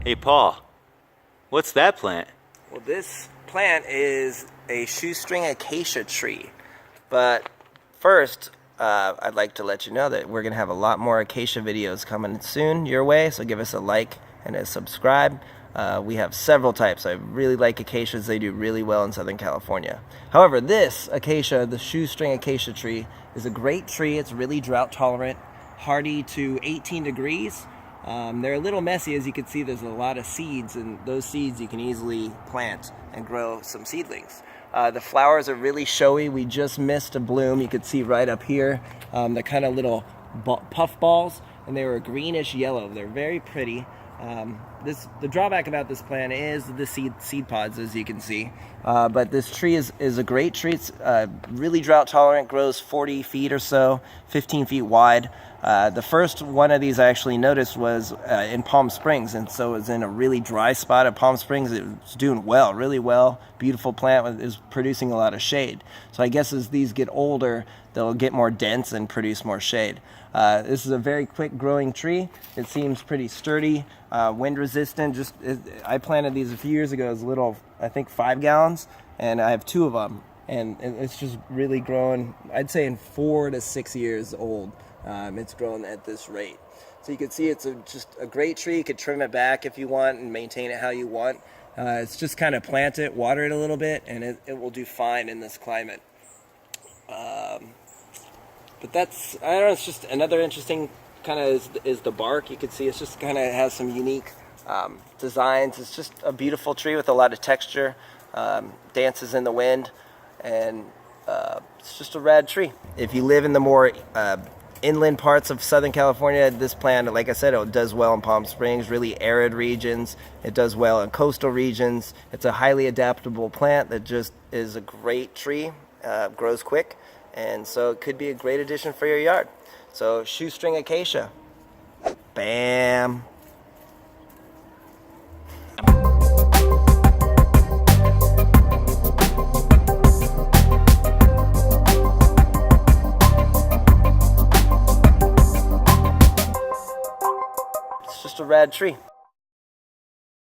Hey Paul, what's that plant? Well, this plant is a shoestring acacia tree. But first, I'd like to let you know that we're going to have a lot more acacia videos coming soon your way, so give us a like and a subscribe. We have several types. I really like acacias. They do really well in Southern California. However, this acacia, the shoestring acacia tree, is a great tree. It's really drought tolerant, hardy to 18 degrees. They're a little messy. As you can see, there's a lot of seeds, and those seeds you can easily plant and grow some seedlings. The flowers are really showy. We just missed a bloom. You could see right up here. They're kind of little puff balls, and they were greenish yellow. They're very pretty. The drawback about this plant is the seed pods, as you can see. But this tree is a great tree. It's really drought tolerant, grows 40 feet or so, 15 feet wide. The first one of these I actually noticed was in Palm Springs, and so it was in a really dry spot at Palm Springs. It was doing well, really well. Beautiful plant, is producing a lot of shade. So I guess as these get older, they'll get more dense and produce more shade. This is a very quick growing tree. It seems pretty sturdy, wind resistant. I planted these a few years ago as little, I think 5 gallons, and I have 2 of them. And it's just really growing, I'd say in 4 to 6 years old. It's grown at this rate. So you can see it's just a great tree. You could trim it back if you want and maintain it how you want. It's just kind of plant it, water it a little bit, and it will do fine in this climate. But that's, I don't know, it's just another interesting kind of is the bark. You can see it's just kind of has some unique designs. It's just a beautiful tree with a lot of texture, dances in the wind, and it's just a rad tree. If you live in the more inland parts of Southern California, this plant, like I said, it does well in Palm Springs, really arid regions. It does well in coastal regions. It's a highly adaptable plant that just is a great tree, grows quick, and so it could be a great addition for your yard. So shoestring acacia, bam. Just a rad tree.